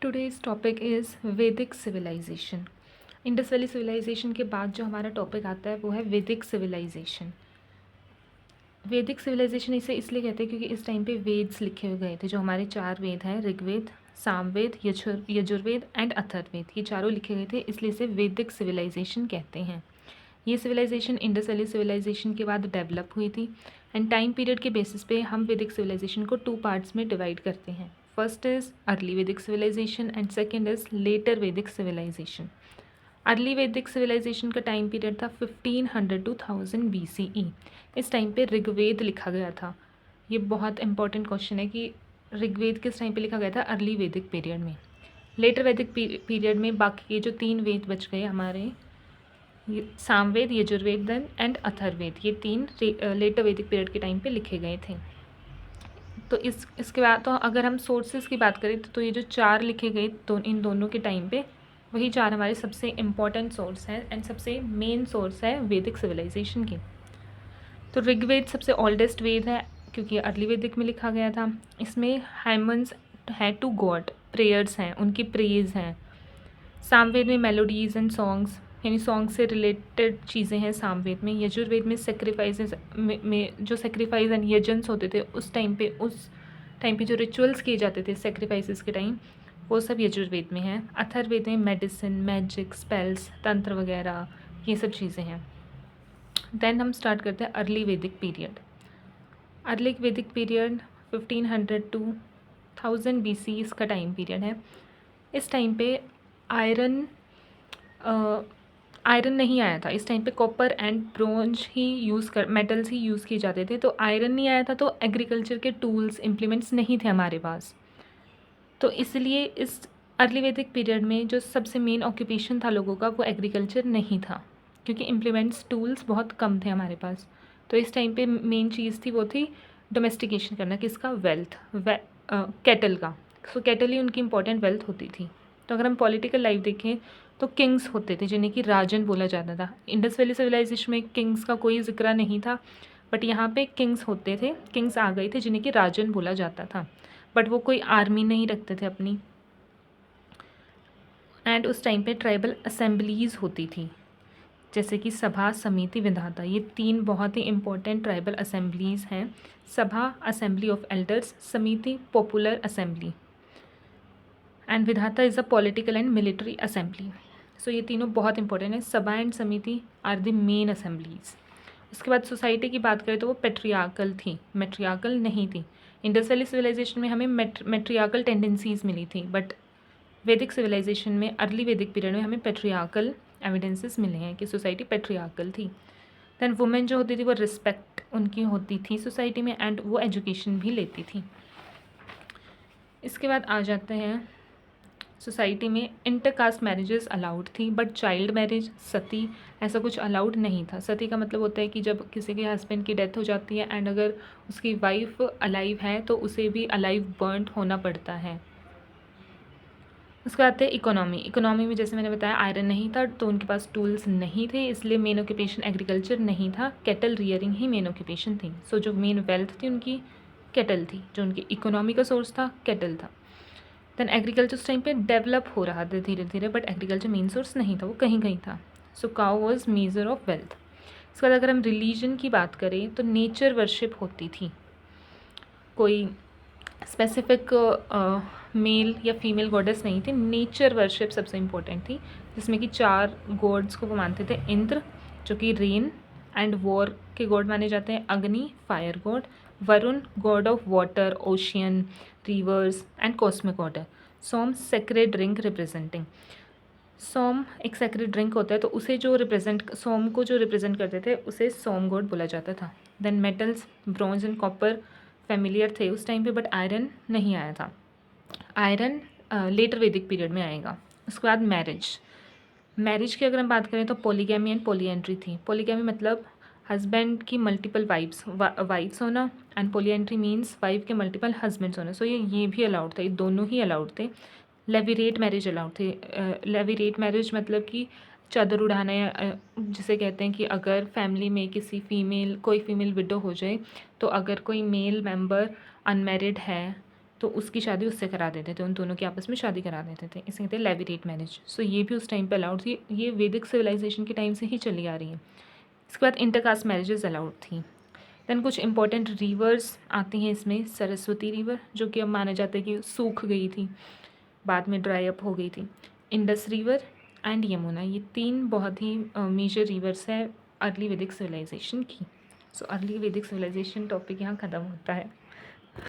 Today's topic is वैदिक civilisation. Indus valley civilisation के बाद जो हमारा टॉपिक आता है वो है वैदिक सिविलाइजेशन। वैदिक सिविलाइजेशन इसे इसलिए कहते हैं क्योंकि इस टाइम पे वेद्स लिखे हुए गए थे। जो हमारे 4 वेद हैं, ऋग्वेद, सामवेद, यजुर्वेद एंड अथर्ववेद, ये चारों लिखे गए थे, इसलिए इसे वैदिक सिविलाइजेशन कहते हैं। ये सिविलाइजेशन इंडस वैली सिविलाइजेशन के बाद डेवलप हुई थी एंड टाइम पीरियड के बेसिस पे हम वैदिक सिविलाइजेशन को 2 पार्ट्स में डिवाइड करते हैं। First is early Vedic civilization and second is later Vedic civilization. Early Vedic civilization का टाइम पीरियड था 1500 टू 1000 BCE। इस टाइम पे ऋग्वेद लिखा गया था। ये बहुत इंपॉर्टेंट क्वेश्चन है कि ऋग्वेद किस टाइम पे लिखा गया था, अर्ली वैदिक पीरियड में। लेटर वैदिक पीरियड में बाकी के जो 3 वेद बच गए हमारे, सामवेद, यजुर्वेद एंड अथर्ववेद, ये 3 लेटर वैदिक पीरियड के टाइम पे लिखे गए थे। तो इसके बाद तो अगर हम सोर्सेज की बात करें तो ये जो 4 लिखे गए तो इन दोनों के टाइम पे, वही 4 हमारे सबसे इम्पॉर्टेंट सोर्स हैं एंड सबसे मेन सोर्स है वैदिक सिविलाइजेशन की। तो ऋग्वेद सबसे ओल्डेस्ट वेद है क्योंकि अर्ली वैदिक में लिखा गया था। इसमें हाइमन्स हैं टू गॉड, प्रेयर्स हैं, उनकी प्रेज हैं। सामवेद में मेलोडीज़ एंड सॉन्ग्स, यानी सॉन्ग से रिलेटेड चीज़ें हैं सामवेद में। यजुर्वेद में सेक्रीफाइसेस में जो सेक्रीफाइस एंड यजन्स होते थे उस टाइम पे जो रिचुअल्स किए जाते थे सेक्रीफाइसेस के टाइम, वो सब यजुर्वेद में हैं। अथर्ववेद में मेडिसिन, मैजिक, स्पेल्स, तंत्र वगैरह, ये सब चीज़ें हैं। देन हम स्टार्ट करते हैं अर्ली वैदिक पीरियड। अर्ली वैदिक पीरियड 1500 टू 1000 BC इसका टाइम पीरियड है। इस टाइम पे आयरन नहीं आया था। इस टाइम पे copper and bronze he metals he use किए जाते थे। तो आयरन नहीं आया था तो एग्रीकल्चर के टूल्स, इम्प्लीमेंट्स नहीं थे हमारे पास। तो इसलिए इस अर्ली वैदिक पीरियड में जो सबसे मेन ऑक्यूपेशन था लोगों का वो एग्रीकल्चर नहीं था, क्योंकि इम्प्लीमेंट्स, टूल्स बहुत कम थे हमारे पास। तो इस टाइम पे मेन चीज़ थी वो थी डोमेस्टिकेशन करना, किसका, कैटल का। सो कैटल ही उनकी इंपॉर्टेंट वेल्थ होती थी। तो अगर हम पॉलिटिकल लाइफ देखें तो किंग्स होते थे जिन्हें कि राजन बोला जाता था। इंडस वैली सिविलाइजेशन में किंग्स का कोई जिक्र नहीं था, बट यहाँ पे किंग्स होते थे, किंग्स आ गए थे जिन्हें कि राजन बोला जाता था, बट वो कोई आर्मी नहीं रखते थे अपनी। एंड उस टाइम पे ट्राइबल असेंबलीज़ होती थी, जैसे कि सभा, समिति, विधाता। ये 3 बहुत ही इंपॉर्टेंट ट्राइबल असेंबलीज़ हैं। Sabha, assembly of elders; samiti, popular assembly; and vidatha is a political and military assembly. So ये तीनों बहुत इंपॉर्टेंट है। सभा एंड समिति आर द मेन असेंबलीज़। उसके बाद सोसाइटी की बात करें तो वो पेट्रियार्कल थी, मेट्रियार्कल नहीं थी। इंडस वैली सिविलाइजेशन में हमें मेट्रियार्कल टेंडेंसीज़ मिली थी, बट वैदिक सिविलाइजेशन में, अर्ली वैदिक पीरियड में हमें पेट्रियार्कल एविडेंसेस मिले हैं कि सोसाइटी पेट्रियार्कल थी। दैन वुमेन जो होती थी वो रिस्पेक्ट उनकी होती थी सोसाइटी में एंड वो एजुकेशन भी लेती थी। इसके बाद आ जाते हैं सोसाइटी में इंटरकास्ट मैरिजेस अलाउड थी, बट चाइल्ड मैरिज, सती, ऐसा कुछ अलाउड नहीं था। सती का मतलब होता है कि जब किसी के हस्बैंड की डेथ हो जाती है एंड अगर उसकी वाइफ अलाइव है तो उसे भी अलाइव बर्न होना पड़ता है। उसके बाद है इकोनॉमी में जैसे मैंने बताया आयरन नहीं था तो उनके पास टूल्स नहीं थे, इसलिए मेन ऑक्यूपेशन एग्रीकल्चर नहीं था, कैटल रियरिंग ही मेन ऑक्यूपेशन थी। सो जो मेन वेल्थ थी उनकी कैटल थी, जो उनकी इकोनॉमी का सोर्स था कैटल था। देन एग्रीकल्चर उस टाइम पे डेवलप हो रहा था धीरे धीरे, बट एग्रीकल्चर मेन सोर्स नहीं था, वो कहीं कहीं था। So cow was major of wealth. इसके बाद अगर हम रिलीजन की बात करें तो नेचर वर्शिप होती थी। कोई स्पेसिफिक मेल या फीमेल गॉडेस नहीं थी, नेचर वर्शिप सबसे इम्पोर्टेंट थी, जिसमें कि 4 गॉड्स को वो मानते थे। इंद्र जो कि रेन एंड वॉर के गॉड माने जाते हैं, Agni fire god, Varuna god of water, ocean, rivers and cosmic order, Soma sacred drink representing. Soma एक सेक्रेड ड्रिंक होता है तो उसे जो रिप्रेजेंट, सोम को जो रिप्रेजेंट करते थे उसे सोम गॉड बोला जाता था। Then metals, bronze and copper familiar थे उस टाइम पे, बट आयरन नहीं आया था। आयरन लेटर वैदिक पीरियड में आएगा। उसके बाद मैरिज की अगर हम बात करें तो पॉलीगैमी एंड पॉलीएंट्री थी। पॉलीगैमी मतलब हस्बैंड की मल्टीपल वाइफ्स होना, एंड पॉलीएंट्री मीन्स वाइफ के मल्टीपल हस्बैंड्स होना। सो ये भी अलाउड था, ये दोनों ही अलाउड थे। लेविरेट मैरिज अलाउड थे। लेविरेट मैरिज मतलब कि चादर उड़ाना, या जिसे कहते हैं कि अगर फैमिली में कोई फीमेल विडो हो जाए तो अगर कोई मेल मेंबर अनमैरिड है तो उसकी शादी उससे करा देते थे, उन दोनों की आपस में शादी करा देते थे, इसे कहते हैं लेविरेट मैरिज। सो ये भी उस टाइम पे अलाउड थी, ये वैदिक सिविलाइजेशन के टाइम से ही चली आ रही है। इसके बाद इंटरकास्ट मैरिजेस अलाउड थी। दैन कुछ इंपॉर्टेंट रिवर्स आती हैं इसमें, सरस्वती रिवर जो कि अब माना जाता है कि सूख गई थी, बाद में ड्राई अप हो गई थी। इंडस रिवर एंड यमुना, ये 3 बहुत ही मेजर रिवर्स है अर्ली वैदिक सिविलाइजेशन की। So early Vedic civilisation topic यहाँ ख़त्म होता है।